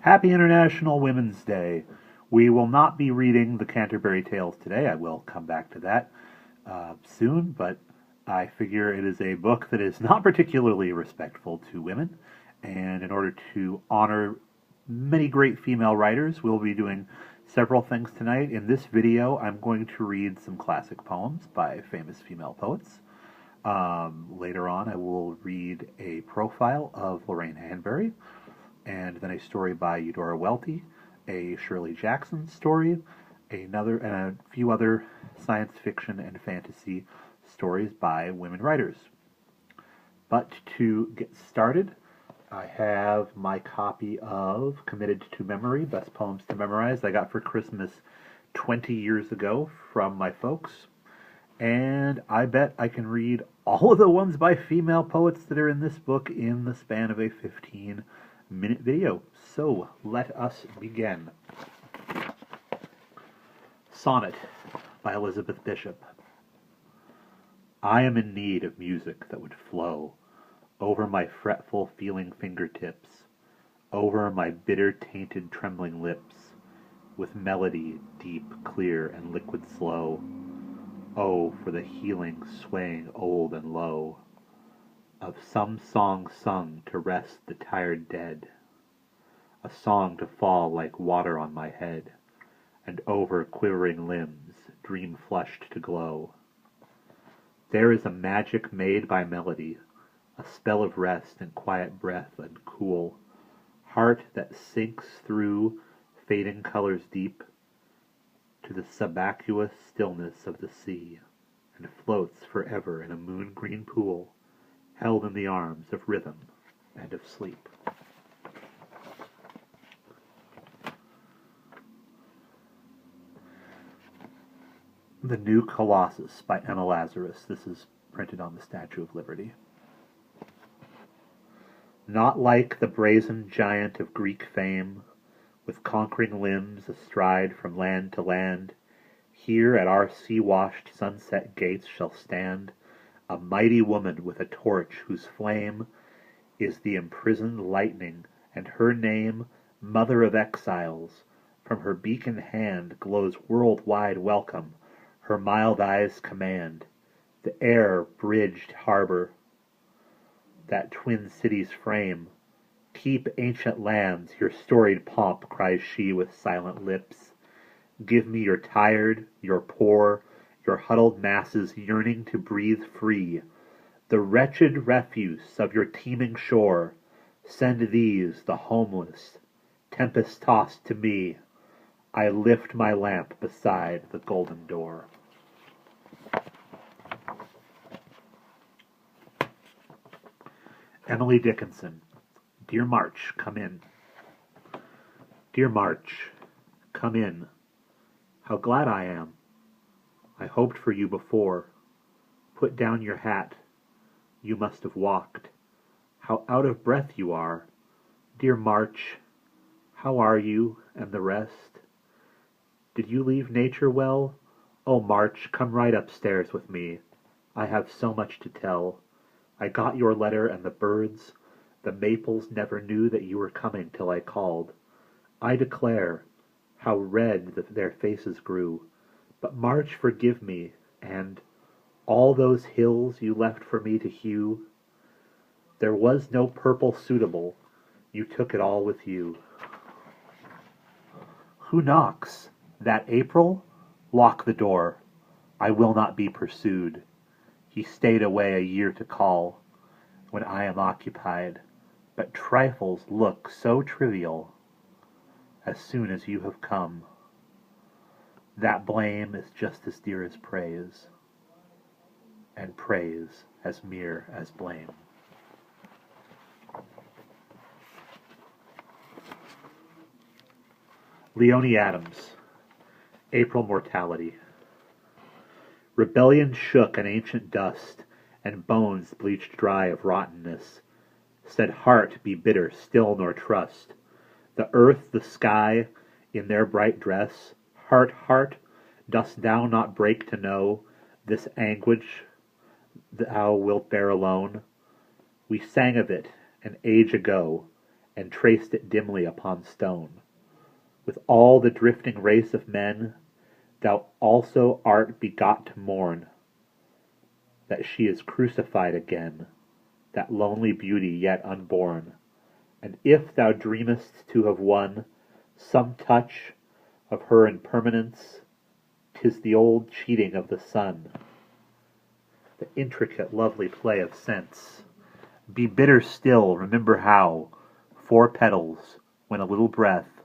Happy International Women's Day. We will not be reading the Canterbury Tales today. I will come back to that soon, but I figure it is a book that is not particularly respectful to women. And in order to honor many great female writers, we'll be doing several things tonight. In this video, I'm going to read some classic poems by famous female poets. Later on, I will read a profile of Lorraine Hanbury, and then a story by Eudora Welty, a Shirley Jackson story, and a few other science fiction and fantasy stories by women writers. But to get started, I have my copy of Committed to Memory, Best Poems to Memorize, I got for Christmas 20 years ago from my folks. And I bet I can read all of the ones by female poets that are in this book in the span of a 15-minute video. So let us begin. Sonnet by Elizabeth Bishop. I am in need of music that would flow over my fretful feeling fingertips, over my bitter tainted trembling lips, with melody deep, clear, and liquid slow. Oh, for the healing swaying old and low of some song sung to rest the tired dead, a song to fall like water on my head, and over quivering limbs, dream flushed to glow. There is a magic made by melody, a spell of rest and quiet breath and cool heart that sinks through fading colors deep to the subaqueous stillness of the sea, and floats forever in a moon-green pool, held in the arms of rhythm and of sleep. The New Colossus by Emma Lazarus. This is printed on the Statue of Liberty. Not like the brazen giant of Greek fame, with conquering limbs astride from land to land, here at our sea-washed sunset gates shall stand a mighty woman with a torch whose flame is the imprisoned lightning, and her name, Mother of Exiles, from her beacon hand glows world-wide welcome, her mild eyes command the air-bridged harbor that twin cities frame. Keep ancient lands your storied pomp, cries she with silent lips. Give me your tired, your poor, your huddled masses yearning to breathe free. The wretched refuse of your teeming shore, send these, the homeless, tempest-tossed to me. I lift my lamp beside the golden door. Emily Dickinson. Dear March, come in. Dear March, come in. How glad I am. I hoped for you before. Put down your hat. You must have walked. How out of breath you are. Dear March, how are you and the rest? Did you leave nature well? Oh, March, come right upstairs with me. I have so much to tell. I got your letter, and the birds, the maples never knew that you were coming till I called. I declare, how red their faces grew. But March, forgive me, and all those hills you left for me to hew. There was no purple suitable. You took it all with you. Who knocks? That April? Lock the door. I will not be pursued. He stayed away a year to call, when I am occupied, but trifles look so trivial as soon as you have come. That blame is just as dear as praise, and praise as mere as blame. Leonie Adams. April Mortality. Rebellion shook an ancient dust, and bones bleached dry of rottenness. Said heart, be bitter still nor trust. The earth, the sky, in their bright dress. Heart, heart, dost thou not break to know this anguish thou wilt bear alone? We sang of it an age ago, and traced it dimly upon stone. With all the drifting race of men, thou also art begot to mourn that she is crucified again, that lonely beauty yet unborn. And if thou dreamest to have won some touch of her impermanence, 'tis the old cheating of the sun, the intricate lovely play of sense. Be bitter still, remember how 4 petals, when a little breath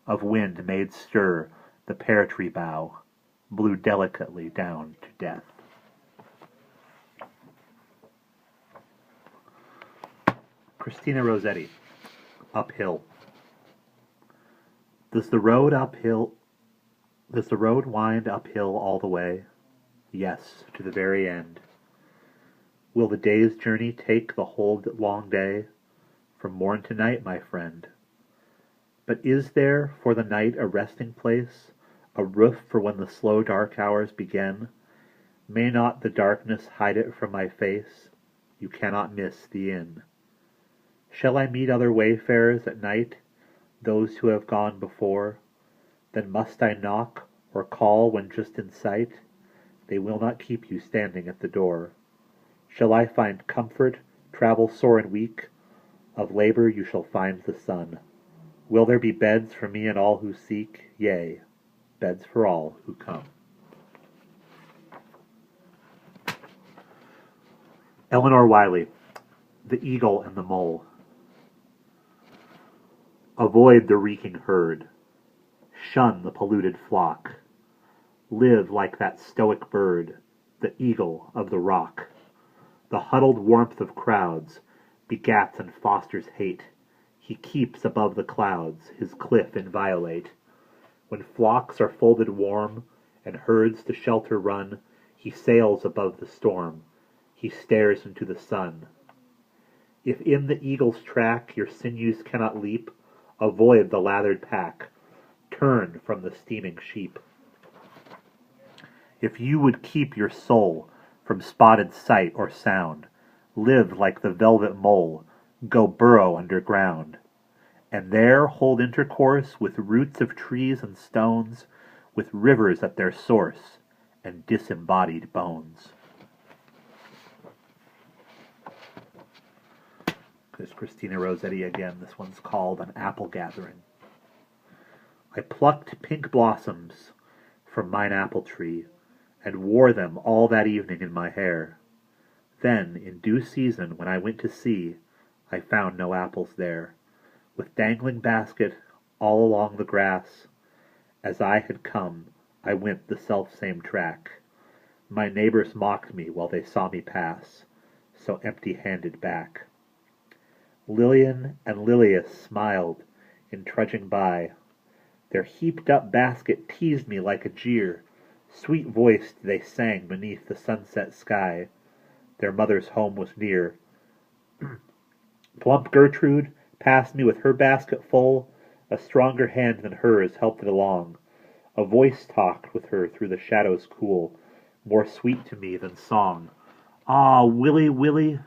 of wind made stir the pear tree bough, blew delicately down to death. Christina Rossetti, Uphill. Does the road wind uphill all the way? Yes, to the very end. Will the day's journey take the whole long day? From morn to night, my friend. But is there for the night a resting place, a roof for when the slow dark hours begin? May not the darkness hide it from my face? You cannot miss the inn. Shall I meet other wayfarers at night, those who have gone before? Then must I knock or call when just in sight? They will not keep you standing at the door. Shall I find comfort, travel sore and weak? Of labor you shall find the sun. Will there be beds for me and all who seek? Yea, beds for all who come. Eleanor Wiley, The Eagle and the Mole. Avoid the reeking herd. Shun the polluted flock. Live like that stoic bird, the eagle of the rock. The huddled warmth of crowds begats and fosters hate. He keeps above the clouds his cliff inviolate. When flocks are folded warm and herds to shelter run, he sails above the storm. He stares into the sun. If in the eagle's track your sinews cannot leap, avoid the lathered pack. Turn from the steaming sheep. If you would keep your soul from spotted sight or sound, live like the velvet mole, go burrow underground, and there hold intercourse with roots of trees and stones, with rivers at their source, and disembodied bones. There's Christina Rossetti again. This one's called An Apple Gathering. I plucked pink blossoms from mine apple tree, and wore them all that evening in my hair. Then, in due season, when I went to see, I found no apples there. With dangling basket all along the grass, as I had come, I went the self-same track. My neighbors mocked me while they saw me pass, so empty-handed back. Lillian and Lilius smiled in trudging by. Their heaped-up basket teased me like a jeer. Sweet-voiced they sang beneath the sunset sky. Their mother's home was near. Plump Gertrude passed me with her basket full. A stronger hand than hers helped it along. A voice talked with her through the shadows cool, more sweet to me than song. Ah, Willie, Willie,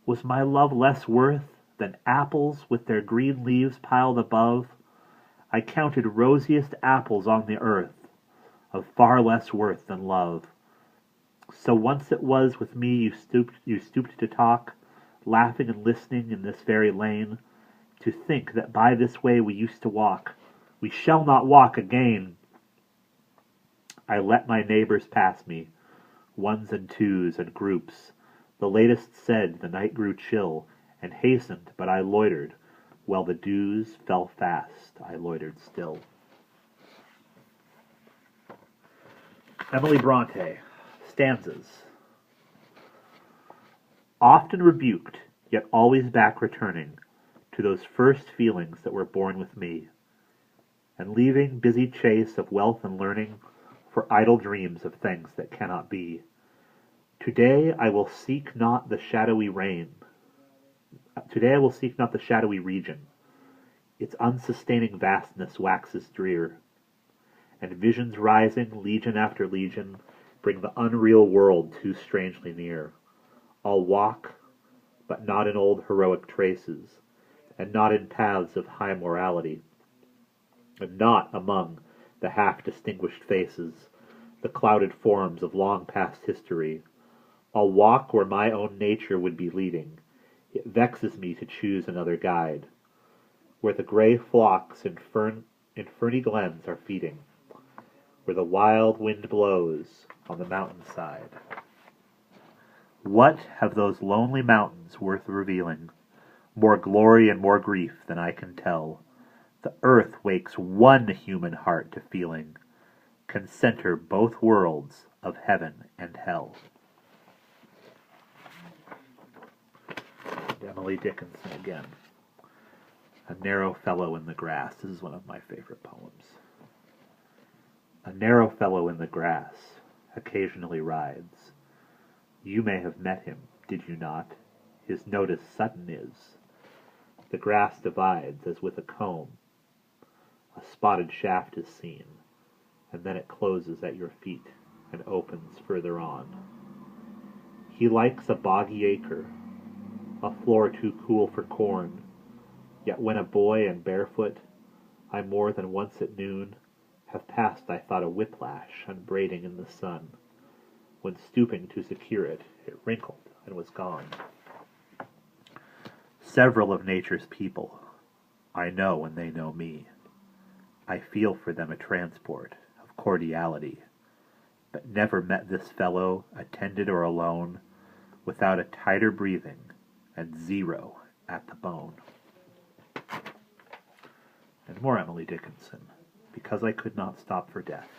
was my love less worth than apples with their green leaves piled above? I counted rosiest apples on the earth, of far less worth than love. So once it was with me you stooped to talk, laughing and listening in this very lane, to think that by this way we used to walk. We shall not walk again. I let my neighbors pass me, ones and twos and groups. The latest said the night grew chill, and hastened, but I loitered. While the dews fell fast, I loitered still. Emily Bronte, Stanzas. Often rebuked, yet always back returning to those first feelings that were born with me, and leaving busy chase of wealth and learning for idle dreams of things that cannot be. Today I will seek not the shadowy rain. Today I will seek not the shadowy region. Its unsustaining vastness waxes drear, and visions rising, legion after legion, bring the unreal world too strangely near. I'll walk, but not in old heroic traces, and not in paths of high morality, and not among the half-distinguished faces, the clouded forms of long-past history. I'll walk where my own nature would be leading. It vexes me to choose another guide, where the grey flocks in ferny glens are feeding, where the wild wind blows on the mountainside. What have those lonely mountains worth revealing? More glory and more grief than I can tell. The earth wakes one human heart to feeling, can center both worlds of heaven and hell. Emily Dickinson again. A narrow fellow in the grass. This is one of my favorite poems. A narrow fellow in the grass occasionally rides. You may have met him, did you not? His notice sudden is. The grass divides as with a comb. A spotted shaft is seen, and then it closes at your feet and opens further on. He likes a boggy acre, a floor too cool for corn, yet when a boy and barefoot, I more than once at noon have passed, I thought, a whiplash unbraiding in the sun. When stooping to secure it, it wrinkled and was gone. Several of nature's people, I know when they know me. I feel for them a transport of cordiality, but never met this fellow, attended or alone, without a tighter breathing and zero at the bone. And more Emily Dickinson. Because I could not stop for death.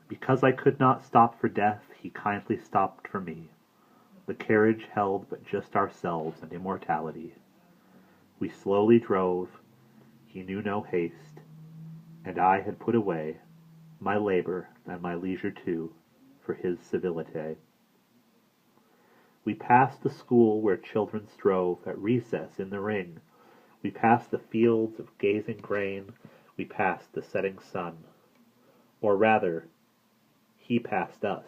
Because I could not stop for death, he kindly stopped for me. The carriage held but just ourselves and immortality. We slowly drove, he knew no haste, and I had put away my labor and my leisure too for his civility. We passed the school where children strove at recess in the ring. We passed the fields of gazing grain. We passed the setting sun. Or rather, he passed us.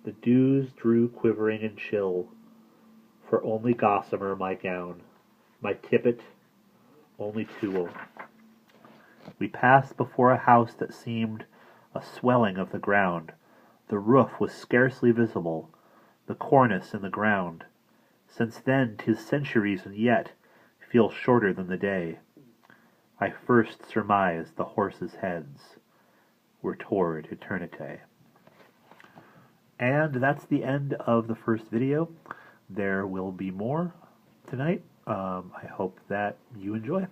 The dews drew quivering and chill, for only gossamer my gown, my tippet only tulle. We passed before a house that seemed a swelling of the ground. The roof was scarcely visible, the cornice in the ground. Since then 'tis centuries, and yet feel shorter than the day. I first surmised the horses' heads were toward eternity. And that's the end of the first video. There will be more tonight. I hope that you enjoy.